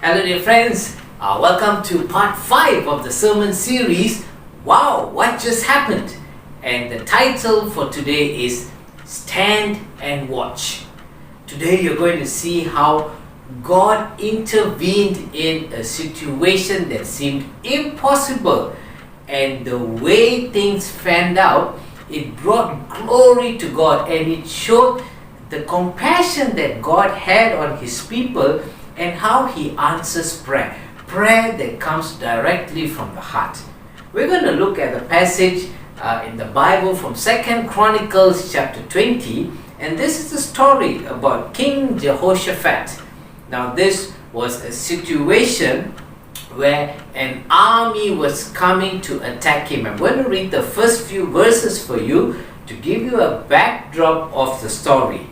Hello dear friends, welcome to part 5 of the sermon series, Wow, What Just Happened? And the title for today is Stand and Watch. Today you're going to see how God intervened in a situation that seemed impossible, and the way things panned out, it brought glory to God, and it showed the compassion that God had on His people and how He answers prayer that comes directly from the heart. We're going to look at the passage in the Bible from 2 Chronicles chapter 20, and this is the story about King Jehoshaphat. Now this was a situation where an army was coming to attack him. I'm going to read the first few verses for you to give you a backdrop of the story.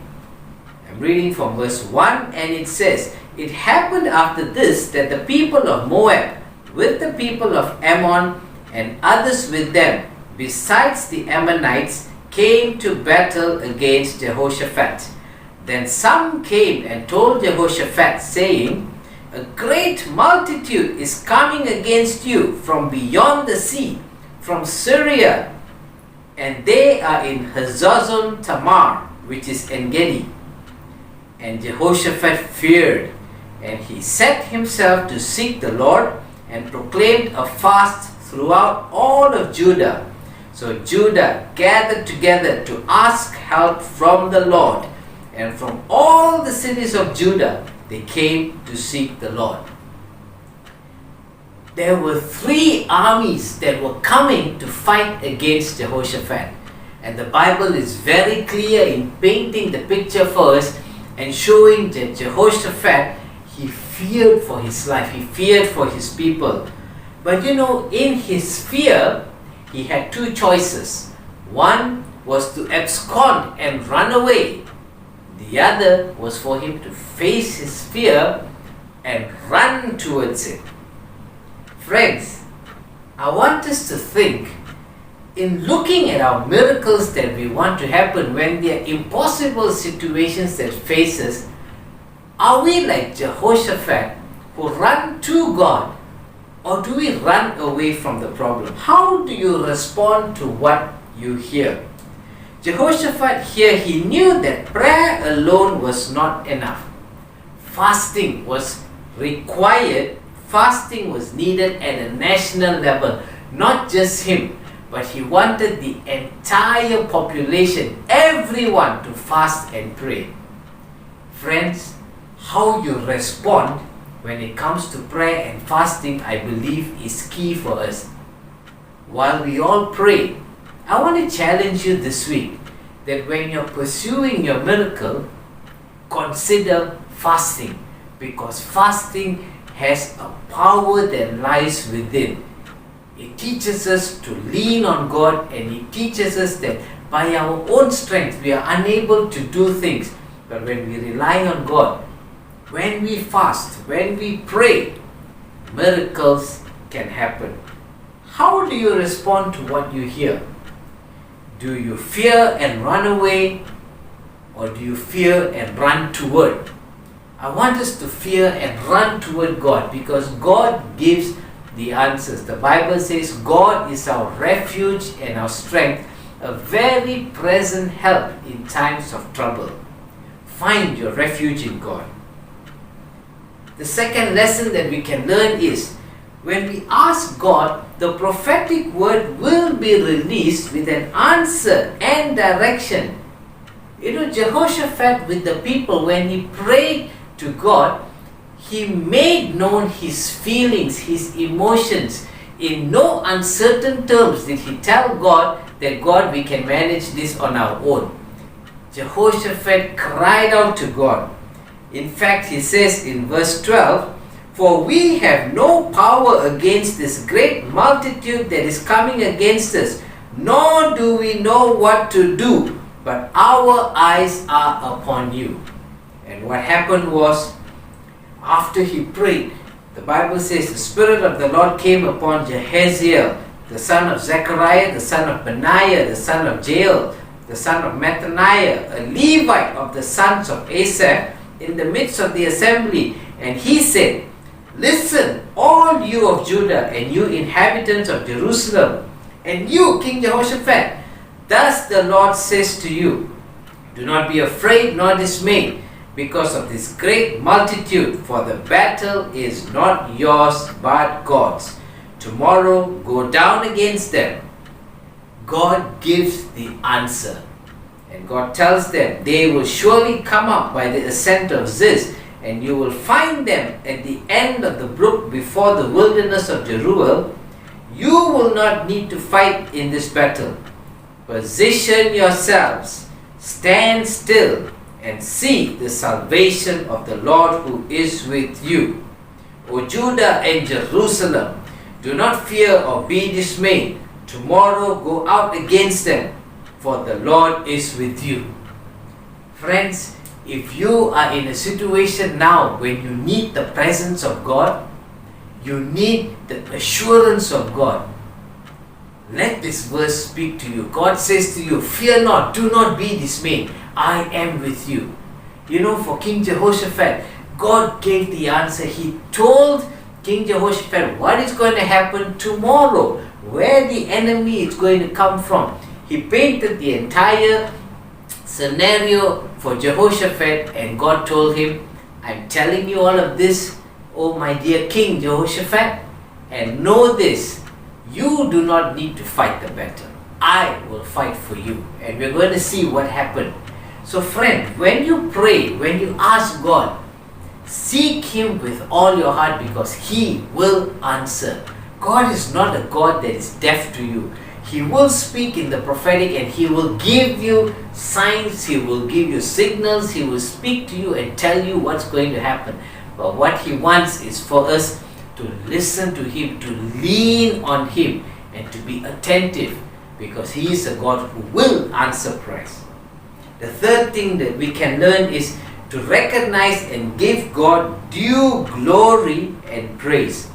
I'm reading from verse 1, and it says, "It happened after this that the people of Moab, with the people of Ammon and others with them, besides the Ammonites, came to battle against Jehoshaphat. Then some came and told Jehoshaphat, saying, A great multitude is coming against you from beyond the sea, from Syria, and they are in Hazazon Tamar, which is En-gedi. And Jehoshaphat feared, and he set himself to seek the Lord, and proclaimed a fast throughout all of Judah. So Judah gathered together to ask help from the Lord, and from all the cities of Judah they came to seek the Lord." There were 3 armies that were coming to fight against Jehoshaphat, and the Bible is very clear in painting the picture for us and showing that Jehoshaphat, he feared for his life, he feared for his people. But in his fear, he had 2 choices. One was to abscond and run away. The other was for him to face his fear and run towards it. Friends, I want us to think, in looking at our miracles that we want to happen when there are impossible situations that face us, are we like Jehoshaphat who run to God, or do we run away from the problem? How do you respond to what you hear? Jehoshaphat here, he knew that prayer alone was not enough. Fasting was required, fasting was needed at a national level, not just him, but he wanted the entire population, everyone, to fast and pray. Friends, how you respond when it comes to prayer and fasting, I believe, is key for us. While we all pray, I want to challenge you this week that when you're pursuing your miracle, consider fasting, because fasting has a power that lies within. It teaches us to lean on God, and it teaches us that by our own strength we are unable to do things. But when we rely on God, when we fast, when we pray, miracles can happen. How do you respond to what you hear? Do you fear and run away, or do you fear and run toward? I want us to fear and run toward God, because God gives the answers. The Bible says God is our refuge and our strength, a very present help in times of trouble. Find your refuge in God. The second lesson that we can learn is, when we ask God, the prophetic word will be released with an answer and direction. Jehoshaphat with the people, when he prayed to God, he made known his feelings, his emotions. In no uncertain terms did he tell God that, God, we can manage this on our own. Jehoshaphat cried out to God. In fact, he says in verse 12, "For we have no power against this great multitude that is coming against us, nor do we know what to do, but our eyes are upon you." And what happened was, after he prayed, the Bible says the Spirit of the Lord came upon Jahaziel, the son of Zechariah, the son of Benaiah, the son of Jael, the son of Mattaniah, a Levite of the sons of Asaph, in the midst of the assembly. And he said, Listen, all you of Judah, and you inhabitants of Jerusalem, and you, King Jehoshaphat, thus the Lord says to you, do not be afraid nor dismayed because of this great multitude, for the battle is not yours but God's. Tomorrow go down against them. God gives the answer. And God tells them, they will surely come up by the ascent of Ziz, and you will find them at the end of the brook before the wilderness of Jeruel. You will not need to fight in this battle. Position yourselves, stand still, and see the salvation of the Lord who is with you. O Judah and Jerusalem, do not fear or be dismayed. Tomorrow go out against them, for the Lord is with you. Friends, if you are in a situation now when you need the presence of God, you need the assurance of God, let this verse speak to you. God says to you, fear not, do not be dismayed. I am with you. You know, for King Jehoshaphat, God gave the answer. He told King Jehoshaphat what is going to happen tomorrow, where the enemy is going to come from. He painted the entire scenario for Jehoshaphat, and God told him, I'm telling you all of this, oh my dear King Jehoshaphat, and know this, you do not need to fight the battle. I will fight for you. And we're going to see what happened. So friend, when you pray, when you ask God, seek Him with all your heart, because He will answer. God is not a God that is deaf to you. He will speak in the prophetic, and He will give you signs, He will give you signals, He will speak to you and tell you what's going to happen. But what He wants is for us to listen to Him, to lean on Him, and to be attentive, because He is a God who will answer prayers. The third thing that we can learn is to recognize and give God due glory and praise.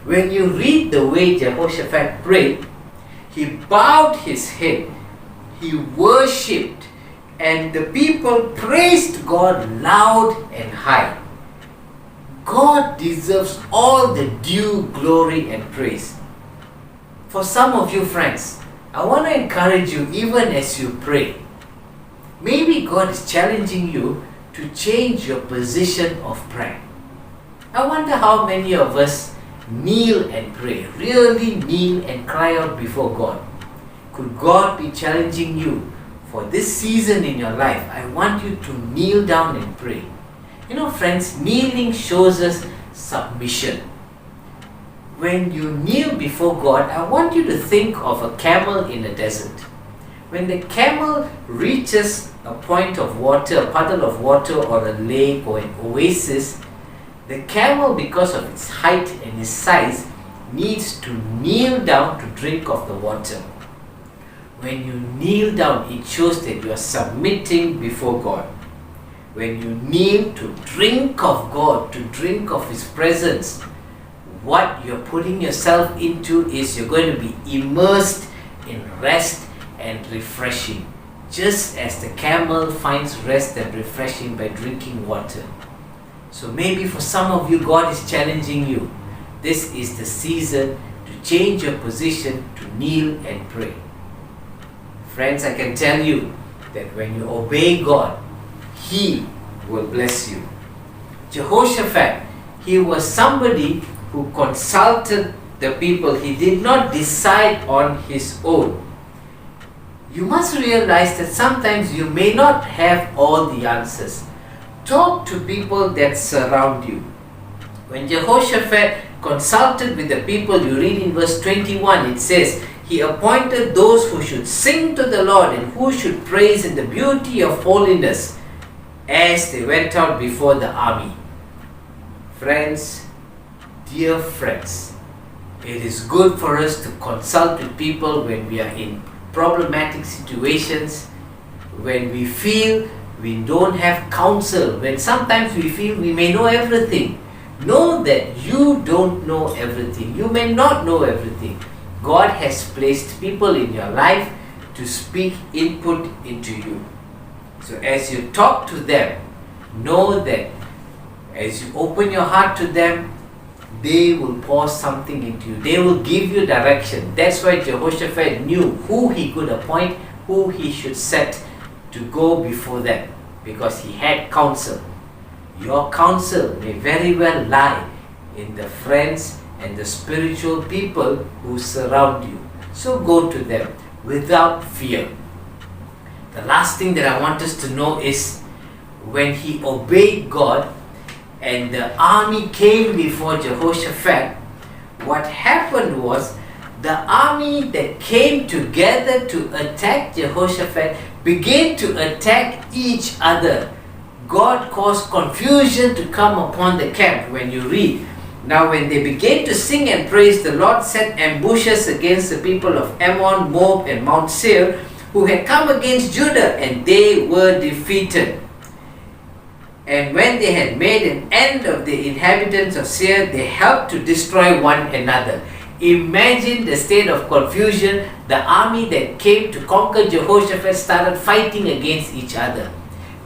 When you read the way Jehoshaphat prayed, he bowed his head, he worshipped, and the people praised God loud and high. God deserves all the due glory and praise. For some of you friends, I want to encourage you, even as you pray, maybe God is challenging you to change your position of prayer. I wonder how many of us kneel and pray, really kneel and cry out before God. Could God be challenging you for this season in your life? I want you to kneel down and pray. You know friends, kneeling shows us submission. When you kneel before God, I want you to think of a camel in a desert. When the camel reaches a point of water, a puddle of water or a lake or an oasis, the camel, because of its height and its size, needs to kneel down to drink of the water. When you kneel down, it shows that you are submitting before God. When you kneel to drink of God, to drink of His presence, what you're putting yourself into is you're going to be immersed in rest and refreshing, just as the camel finds rest and refreshing by drinking water. So maybe for some of you, God is challenging you. This is the season to change your position, to kneel and pray. Friends, I can tell you that when you obey God, He will bless you. Jehoshaphat, he was somebody who consulted the people. He did not decide on his own. You must realize that sometimes you may not have all the answers. Talk to people that surround you. When Jehoshaphat consulted with the people, you read in verse 21, it says, he appointed those who should sing to the Lord and who should praise in the beauty of holiness as they went out before the army. Friends, dear friends, it is good for us to consult with people when we are in problematic situations, when we feel we don't have counsel, when sometimes we feel we may know everything. Know that you don't know everything. You may not know everything. God has placed people in your life to speak input into you. So as you talk to them, know that as you open your heart to them, they will pour something into you. They will give you direction. That's why Jehoshaphat knew who he could appoint, who he should set to go before them, because he had counsel. Your counsel may very well lie in the friends and the spiritual people who surround you. So go to them without fear. The last thing that I want us to know is when he obeyed God and the army came before Jehoshaphat, what happened was the army that came together to attack Jehoshaphat began to attack each other. God caused confusion to come upon the camp. When you read, now when they began to sing and praise, the Lord set ambushes against the people of Ammon, Moab, and Mount Seir, who had come against Judah, and they were defeated. And when they had made an end of the inhabitants of Seir, they helped to destroy one another. Imagine the state of confusion. The army that came to conquer Jehoshaphat started fighting against each other.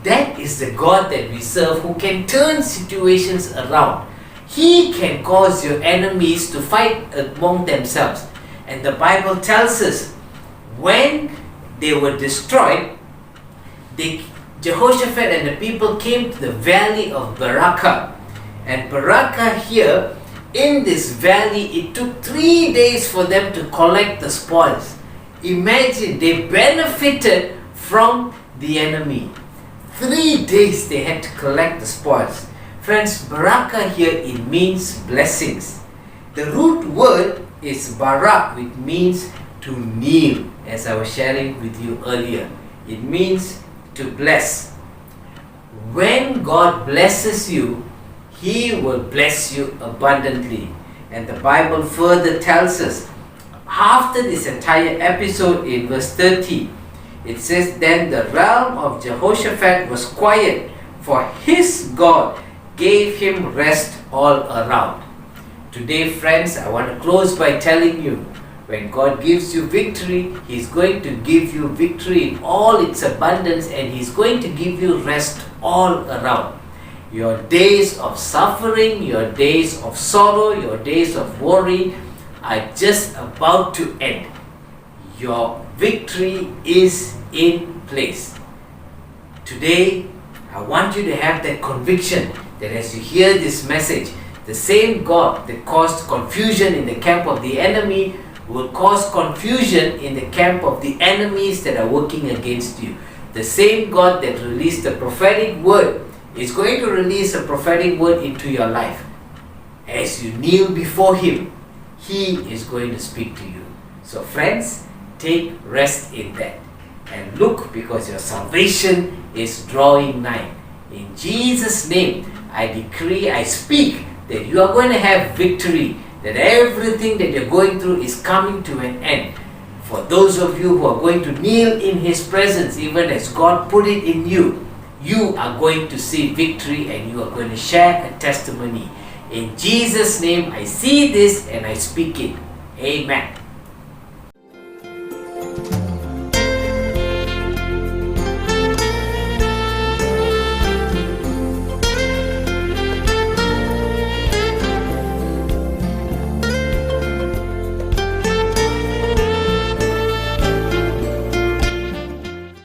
That is the God that we serve, who can turn situations around. He can cause your enemies to fight among themselves. And the Bible tells us when they were destroyed, Jehoshaphat and the people came to the valley of Barakah. And Barakah here, in this valley, it took 3 days for them to collect the spoils. Imagine, they benefited from the enemy. 3 days they had to collect the spoils. Friends, Barakah here, it means blessings. The root word is barak, which means to kneel, as I was sharing with you earlier. It means to bless. When God blesses you, He will bless you abundantly. And the Bible further tells us, after this entire episode in verse 30, it says, then the realm of Jehoshaphat was quiet, for his God gave him rest all around. Today, friends, I want to close by telling you, when God gives you victory, He's going to give you victory in all its abundance, and He's going to give you rest all around. Your days of suffering, your days of sorrow, your days of worry are just about to end. Your victory is in place. Today, I want you to have that conviction that as you hear this message, the same God that caused confusion in the camp of the enemy will cause confusion in the camp of the enemies that are working against you. The same God that released the prophetic word is going to release a prophetic word into your life. As you kneel before Him, He is going to speak to you. So friends, take rest in that. And look, because your salvation is drawing nigh. In Jesus' name, I decree, I speak that you are going to have victory, that everything that you're going through is coming to an end. For those of you who are going to kneel in His presence, even as God put it in you, you are going to see victory and you are going to share a testimony. In Jesus' name, I see this and I speak it. Amen.